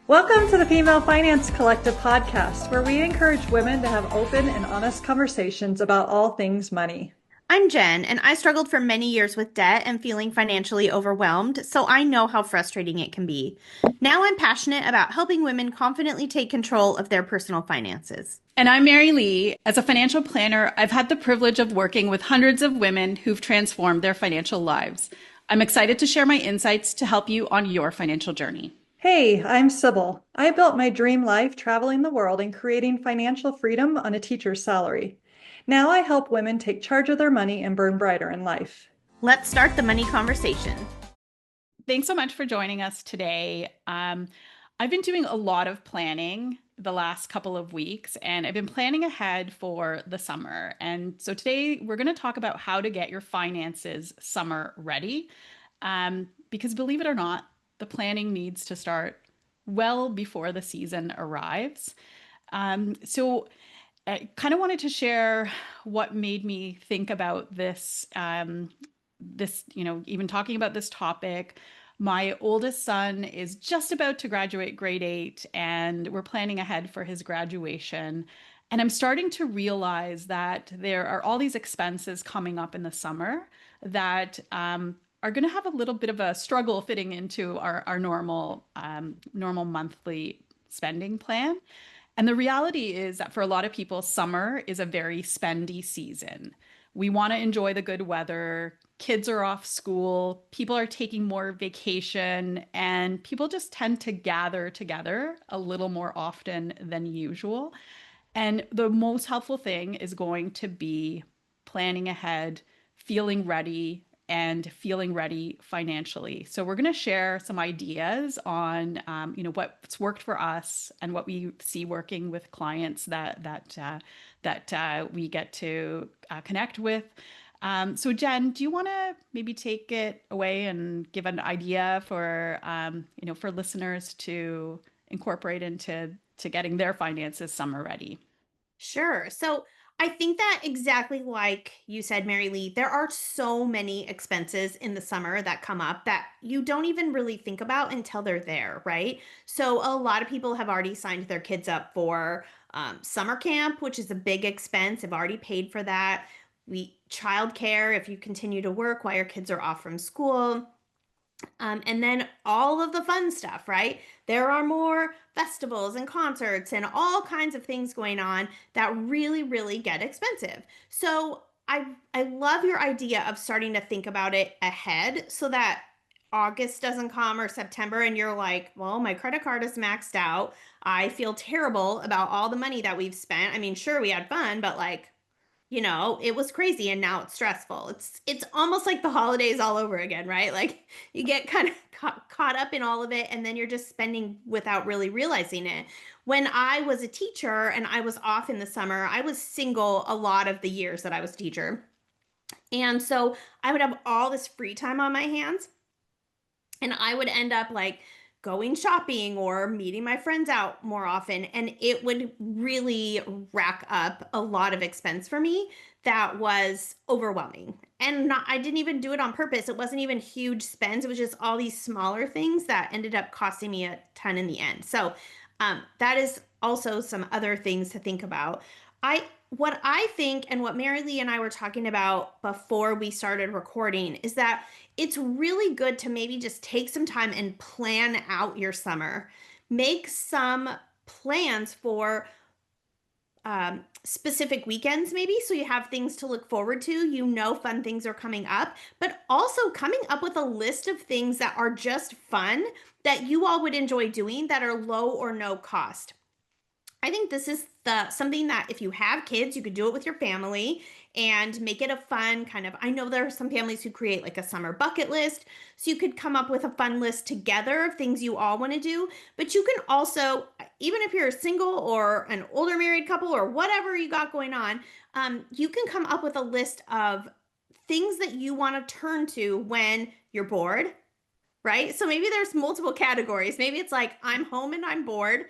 Welcome to the Female Finance Collective podcast, where we encourage women to have open and honest conversations about all things money. I'm Jen, and I struggled for many years with debt and feeling financially overwhelmed, so I know how frustrating it can be. Now I'm passionate about helping women confidently take control of their personal finances. And I'm Mary Lee. As a financial planner, I've had the privilege of working with hundreds of women who've transformed their financial lives. I'm excited to share my insights to help you on your financial journey. Hey, I'm Sybil. I built my dream life traveling the world and creating financial freedom on a teacher's salary. Now I help women take charge of their money and burn brighter in life. Let's start the money conversation. Thanks so much for joining us today. I've been doing a lot of planning the last couple of weeks, and I've been planning ahead for the summer. And so today we're going to talk about how to get your finances summer ready. Because believe it or not, the planning needs to start well before the season arrives. So I kind of wanted to share what made me think about this, even talking about this topic. My oldest son is just about to graduate grade 8, and we're planning ahead for his graduation. And I'm starting to realize that there are all these expenses coming up in the summer that are going to have a little bit of a struggle fitting into our normal monthly spending plan. And the reality is that for a lot of people, summer is a very spendy season. We want to enjoy the good weather. Kids are off school. People are taking more vacation, and people just tend to gather together a little more often than usual. And the most helpful thing is going to be planning ahead, feeling ready, and feeling ready financially. So we're going to share some ideas on, what's worked for us and what we see working with clients that we get to connect with. So Jen, do you want to maybe take it away and give an idea for listeners to incorporate into getting their finances summer ready? Sure. So I think that exactly like you said, Mary Lee, there are so many expenses in the summer that come up that you don't even really think about until they're there, right? So a lot of people have already signed their kids up for summer camp, which is a big expense. Have already paid for that. Childcare, if you continue to work while your kids are off from school. And then all of the fun stuff, right? There are more festivals and concerts and all kinds of things going on that really, really get expensive. So I love your idea of starting to think about it ahead so that August doesn't come or September and you're like, well, my credit card is maxed out. I feel terrible about all the money that we've spent. I mean, sure, we had fun, but it was crazy and now it's stressful. It's almost like the holidays all over again, right? Like you get kind of caught up in all of it and then you're just spending without really realizing it. When I was a teacher and I was off in the summer, I was single a lot of the years that I was a teacher. And so I would have all this free time on my hands and I would end up like going shopping or meeting my friends out more often. And it would really rack up a lot of expense for me that was overwhelming. And I didn't even do it on purpose. It wasn't even huge spends. It was just all these smaller things that ended up costing me a ton in the end. So that is also some other things to think about. What I think and what Mary Lee and I were talking about before we started recording is that it's really good to maybe just take some time and plan out your summer. Make some plans for specific weekends, maybe, so you have things to look forward to. Fun things are coming up, but also coming up with a list of things that are just fun that you all would enjoy doing that are low or no cost. I think this is something that if you have kids, you could do it with your family and make it a fun kind of. I know there are some families who create like a summer bucket list. So you could come up with a fun list together of things you all want to do. But you can also, even if you're a single or an older married couple or whatever you got going on, you can come up with a list of things that you want to turn to when you're bored. Right? So maybe there's multiple categories. Maybe it's like, I'm home and I'm bored.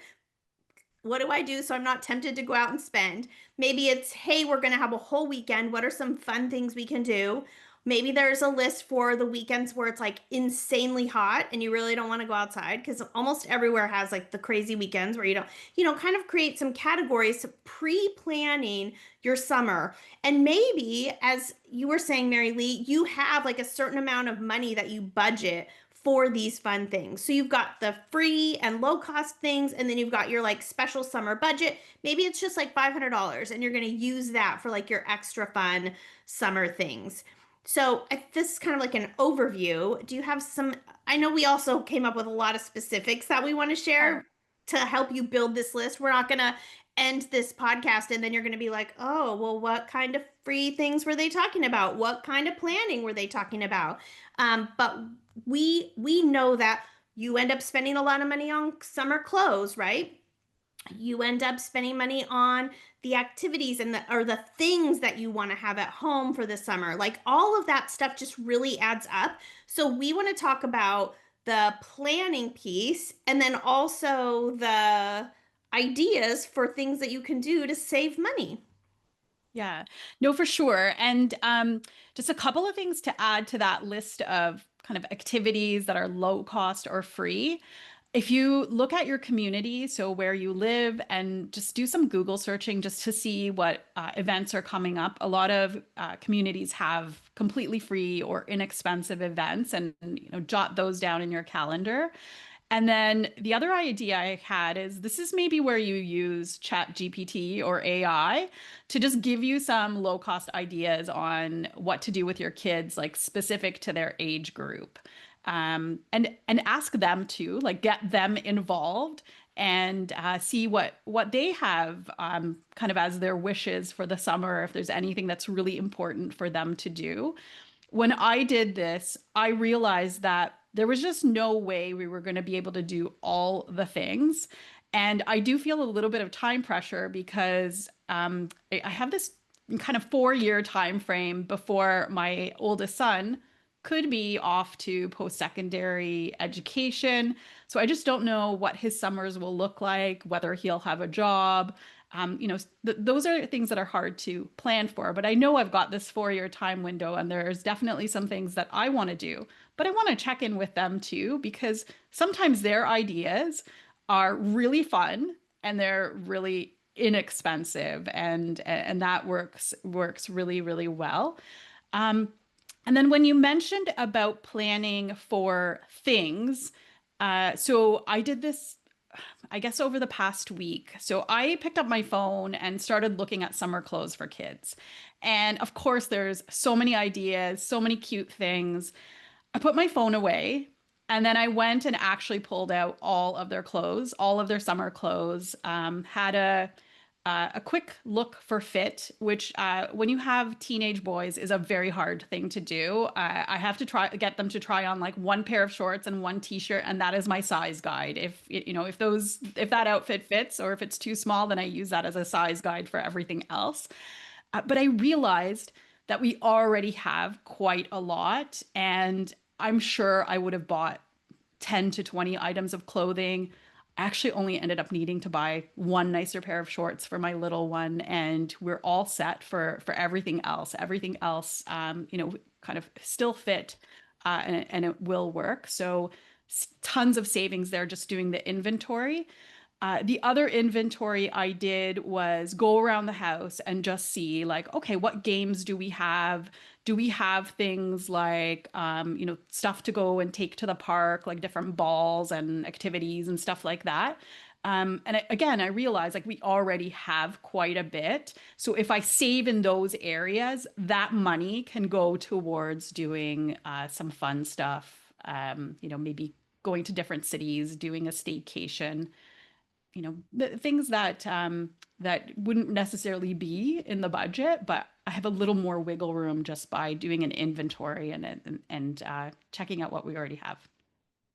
What do I do so I'm not tempted to go out and spend? Maybe it's, hey, we're going to have a whole weekend. What are some fun things we can do? Maybe there's a list for the weekends where it's like insanely hot and you really don't want to go outside because almost everywhere has like the crazy weekends where you don't, kind of create some categories pre-planning your summer. And maybe, as you were saying, Mary Lee, you have like a certain amount of money that you budget for these fun things. So you've got the free and low cost things, and then you've got your like special summer budget. Maybe it's just like $500 and you're going to use that for like your extra fun summer things. So if this is kind of like an overview. Do you have some? I know we also came up with a lot of specifics that we want to share Sure. to help you build this list. We're not going to end this podcast and then you're going to be like, oh, well, what kind of free things were they talking about? What kind of planning were they talking about? But we know that you end up spending a lot of money on summer clothes, right? You end up spending money on the activities and the things that you want to have at home for the summer. Like all of that stuff just really adds up. So we want to talk about the planning piece and then also the ideas for things that you can do to save money. Yeah, no, for sure. And just a couple of things to add to that list of kind of activities that are low cost or free. If you look at your community, so where you live, and just do some Google searching just to see what events are coming up. A lot of communities have completely free or inexpensive events, and jot those down in your calendar. And then the other idea I had is this is maybe where you use Chat GPT or AI to just give you some low cost ideas on what to do with your kids, like specific to their age group. And ask them to like get them involved and see what they have kind of as their wishes for the summer, if there's anything that's really important for them to do. When I did this, I realized that there was just no way we were going to be able to do all the things. And I do feel a little bit of time pressure because I have this kind of 4 year time frame before my oldest son could be off to post-secondary education. So I just don't know what his summers will look like, whether he'll have a job. Those are things that are hard to plan for, but I know I've got this 4 year time window and there's definitely some things that I want to do, but I want to check in with them too, because sometimes their ideas are really fun and they're really inexpensive and that works really, really well. Um, and then when you mentioned about planning for things, so I did this I guess over the past week. So I picked up my phone and started looking at summer clothes for kids. And of course, there's so many ideas, so many cute things. I put my phone away and then I went and actually pulled out all of their clothes, all of their summer clothes, had a quick look for fit, which when you have teenage boys is a very hard thing to do. I have to get them to try on like one pair of shorts and one t-shirt, and that is my size guide. If that outfit fits or if it's too small, then I use that as a size guide for everything else. But I realized that we already have quite a lot, and I'm sure I would have bought 10 to 20 items of clothing. I actually only ended up needing to buy one nicer pair of shorts for my little one, and we're all set for everything else. Everything else, kind of still fit, and it will work. So tons of savings there just doing the inventory. The other inventory I did was go around the house and just see like, okay, what games do we have? Do we have things like, stuff to go and take to the park, like different balls and activities and stuff like that? Again, I realized like we already have quite a bit. So if I save in those areas, that money can go towards doing some fun stuff. Maybe going to different cities, doing a staycation, the things that wouldn't necessarily be in the budget, but I have a little more wiggle room just by doing an inventory and checking out what we already have.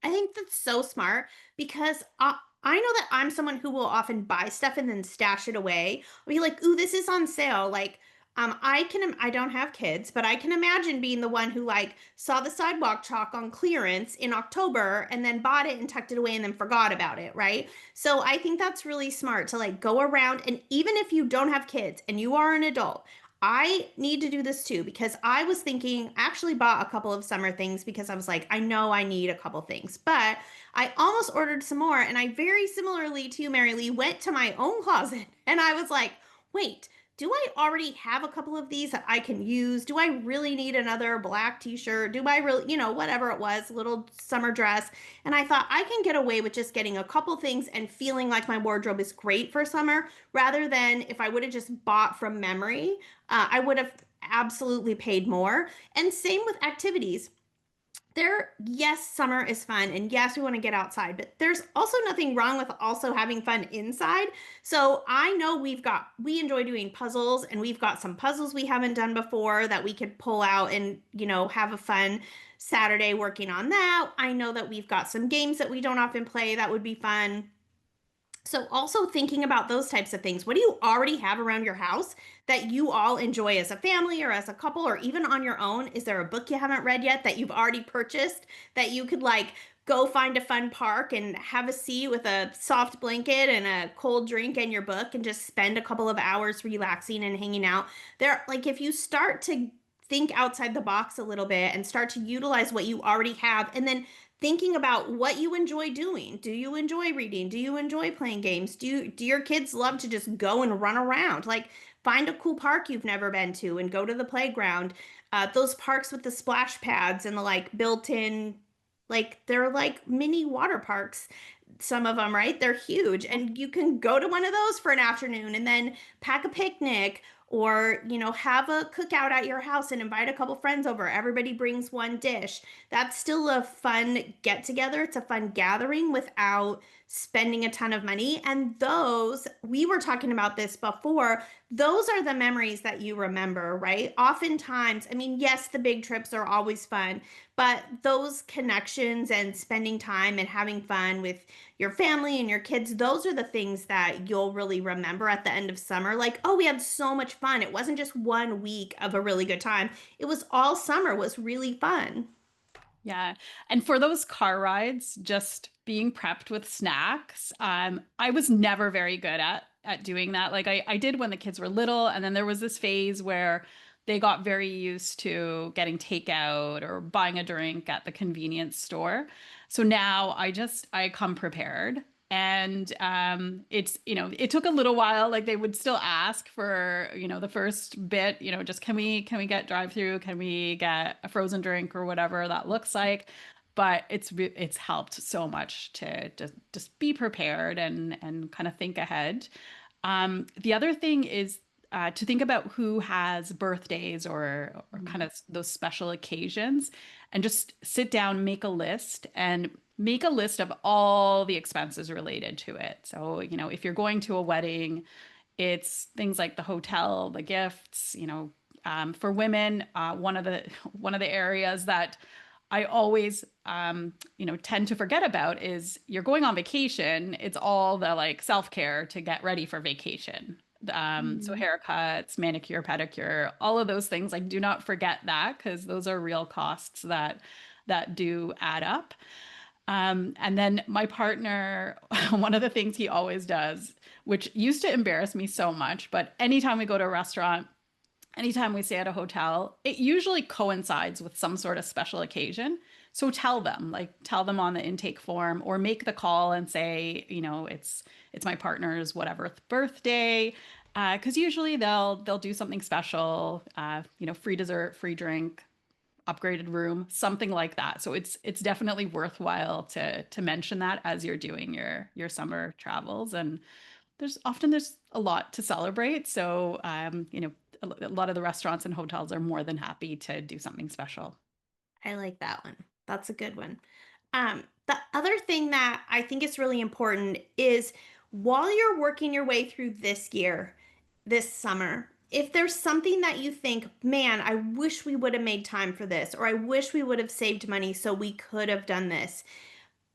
I think that's so smart because I know that I'm someone who will often buy stuff and then stash it away. I'll be like, "Ooh, this is on sale." Like, I don't have kids, but I can imagine being the one who like saw the sidewalk chalk on clearance in October and then bought it and tucked it away and then forgot about it, right? So I think that's really smart to like go around, and even if you don't have kids and you are an adult, I need to do this too because I was thinking, actually bought a couple of summer things because I was like, I know I need a couple things, but I almost ordered some more. And I very similarly to you, Mary Lee, went to my own closet and I was like, wait, do I already have a couple of these that I can use? Do I really need another black t-shirt? Do I really, whatever it was, little summer dress? And I thought I can get away with just getting a couple things and feeling like my wardrobe is great for summer rather than if I would have just bought from memory, I would have absolutely paid more. And same with activities. Yes, summer is fun, and yes, we want to get outside, but there's also nothing wrong with also having fun inside. So I know we enjoy doing puzzles, and we've got some puzzles we haven't done before that we could pull out and, have a fun Saturday working on that. I know that we've got some games that we don't often play that would be fun. So, also thinking about those types of things. What do you already have around your house that you all enjoy as a family or as a couple or even on your own? Is there a book you haven't read yet that you've already purchased that you could like go find a fun park and have a seat with a soft blanket and a cold drink and your book and just spend a couple of hours relaxing and hanging out? Like if you start to think outside the box a little bit and start to utilize what you already have and then thinking about what you enjoy doing. Do you enjoy reading? Do you enjoy playing games? Do your kids love to just go and run around? Like find a cool park you've never been to and go to the playground. Those parks with the splash pads and the like built-in, like they're like mini water parks. Some of them, right? They're huge, and you can go to one of those for an afternoon and then pack a picnic or have a cookout at your house and invite a couple friends over. Everybody brings one dish. That's still a fun get together. It's a fun gathering without spending a ton of money. And those, we were talking about this before, those are the memories that you remember, right? Oftentimes, I mean, yes, the big trips are always fun, but those connections and spending time and having fun with your family and your kids, those are the things that you'll really remember at the end of summer. Like, oh, we had so much fun. It wasn't just one week of a really good time. It was all summer was really fun. Yeah. And for those car rides, just being prepped with snacks, I was never very good at doing that. Like I did when the kids were little, and then there was this phase where they got very used to getting takeout or buying a drink at the convenience store. So now I come prepared. And it's, it took a little while. Like they would still ask for, the first bit, just can we get drive through? Can we get a frozen drink or whatever that looks like? But it's helped so much to just be prepared and kind of think ahead. The other thing is to think about who has birthdays or kind of those special occasions and just sit down, make a list and make a list of all the expenses related to it. So, if you're going to a wedding, it's things like the hotel, the gifts, for women, one of the areas that I always, tend to forget about is you're going on vacation. It's all the like self-care to get ready for vacation. So Mhm. haircuts, manicure, pedicure, all of those things. Like, do not forget that because those are real costs that do add up. And then my partner, one of the things he always does, which used to embarrass me so much, but anytime we go to a restaurant, anytime we stay at a hotel, it usually coincides with some sort of special occasion. So tell them on the intake form or make the call and say, it's my partner's whatever birthday. Because usually they'll do something special, free dessert, free drink, upgraded room, something like that. So it's definitely worthwhile to mention that as you're doing your summer travels. And there's a lot to celebrate. So a lot of the restaurants and hotels are more than happy to do something special. I like that one. That's a good one. The other thing that I think is really important is while you're working your way through this year, this summer, if there's something that you think, man, I wish we would have made time for this, or I wish we would have saved money so we could have done this,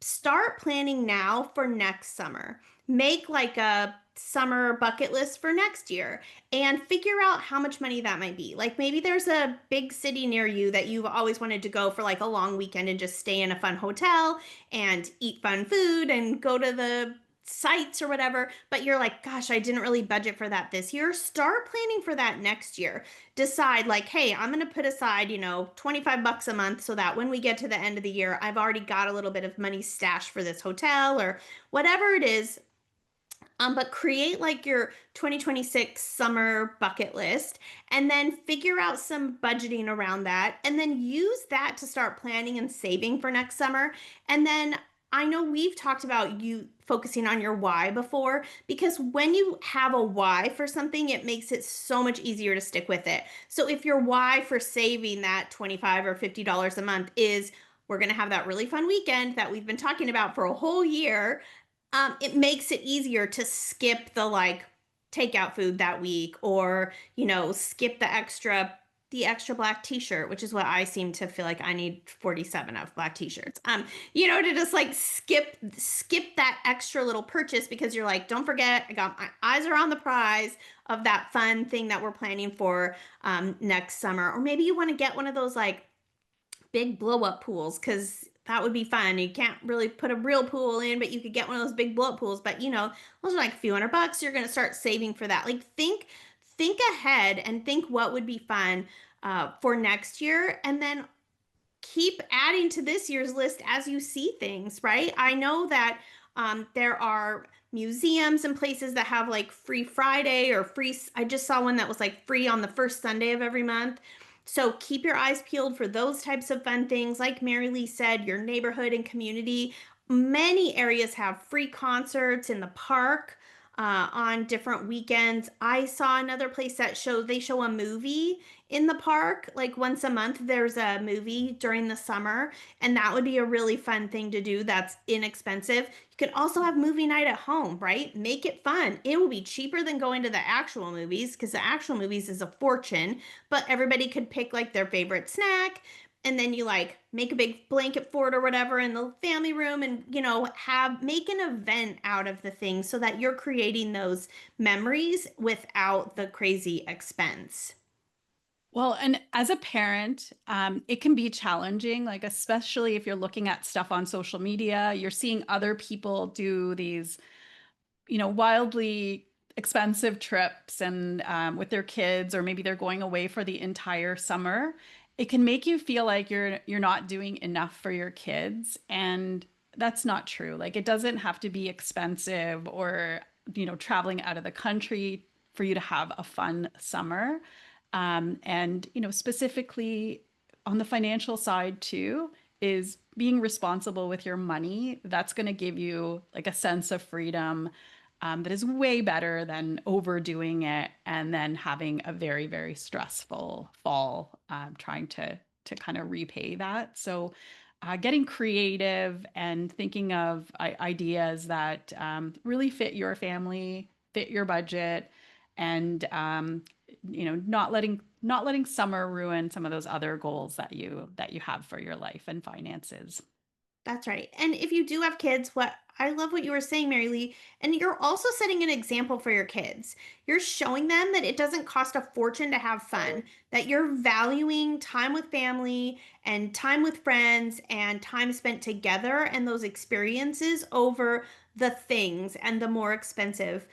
start planning now for next summer. Make like a summer bucket list for next year and figure out how much money that might be. Like maybe there's a big city near you that you've always wanted to go for like a long weekend and just stay in a fun hotel and eat fun food and go to the sites or whatever, but you're like, gosh, I didn't really budget for that this year. Start planning for that next year. Decide like, hey, I'm going to put aside, 25 bucks a month so that when we get to the end of the year, I've already got a little bit of money stashed for this hotel or whatever it is. But create like your 2026 summer bucket list and then figure out some budgeting around that and then use that to start planning and saving for next summer. And then I know we've talked about you focusing on your why before because when you have a why for something, it makes it so much easier to stick with it. So if your why for saving that 25 or $50 a month is we're going to have that really fun weekend that we've been talking about for a whole year, it makes it easier to skip the like takeout food that week or, skip the extra black t-shirt, which is what I seem to feel like I need 47 of black t-shirts. To just like skip that extra little purchase because you're like, don't forget, I got my eyes are on the prize of that fun thing that we're planning for next summer. Or maybe you want to get one of those like big blow up pools because that would be fun. You can't really put a real pool in, but you could get one of those big blow up pools. But those are like a few $100. You're gonna start saving for that. Like think ahead and think what would be fun for next year, and then keep adding to this year's list as you see things. Right? I know that there are museums and places that have like free Friday or free. I just saw one that was like free on the first Sunday of every month. So keep your eyes peeled for those types of fun things. Like Mary Lee said, your neighborhood and community. Many areas have free concerts in the park on different weekends. I saw another place that they show a movie in the park. Like once a month, there's a movie during the summer, and that would be a really fun thing to do that's inexpensive. You could also have movie night at home, right? Make it fun. It will be cheaper than going to the actual movies because the actual movies is a fortune, but everybody could pick like their favorite snack. And then you like make a big blanket fort or whatever in the family room and have make an event out of the thing so that you're creating those memories without the crazy expense. Well, and as a parent, it can be challenging, like especially if you're looking at stuff on social media, you're seeing other people do these, wildly expensive trips and with their kids, or maybe they're going away for the entire summer. It can make you feel like you're not doing enough for your kids, and that's not true. Like it doesn't have to be expensive or, traveling out of the country for you to have a fun summer. And, specifically on the financial side too, is being responsible with your money. That's going to give you like a sense of freedom, that is way better than overdoing it and then having a very, very stressful fall, trying to kind of repay that. So, getting creative and thinking of ideas that really fit your family, fit your budget, and not letting summer ruin some of those other goals that you have for your life and finances. That's right. And if you do have kids, what I love what you were saying, Mary Lee, and you're also setting an example for your kids. You're showing them that it doesn't cost a fortune to have fun, that you're valuing time with family and time with friends and time spent together and those experiences over the things and the more expensive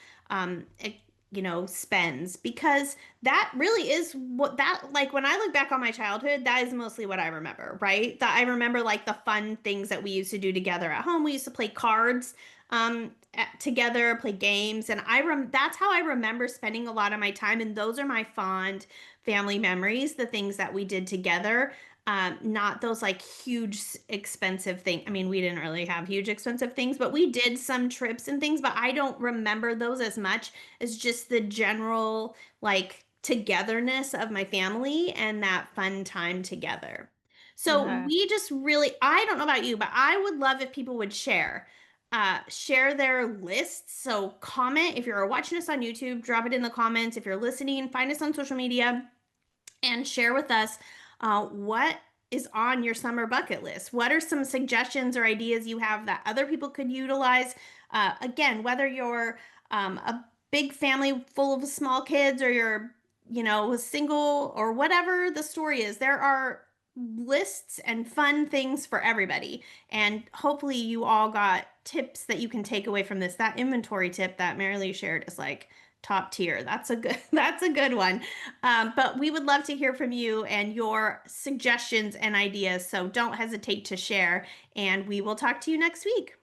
spends, because that really is what that like when I look back on my childhood, that is mostly what I remember, right? That I remember like the fun things that we used to do together at home. We used to play cards together, play games, and that's how I remember spending a lot of my time, and those are my fond family memories, the things that we did together. Not those like huge expensive things. I mean, we didn't really have huge expensive things, but we did some trips and things, but I don't remember those as much as just the general like togetherness of my family and that fun time together. So Yeah. we just really, I don't know about you, but I would love if people would share their lists. So comment if you're watching us on YouTube, drop it in the comments. If you're listening, find us on social media and share with us what is on your summer bucket list. What are some suggestions or ideas you have that other people could utilize? Again, whether you're a big family full of small kids or you're, single or whatever the story is, there are lists and fun things for everybody. And hopefully you all got tips that you can take away from this. That inventory tip that Mary Lee shared is like top tier. That's a good that's a good one. But we would love to hear from you and your suggestions and ideas. So don't hesitate to share. And we will talk to you next week.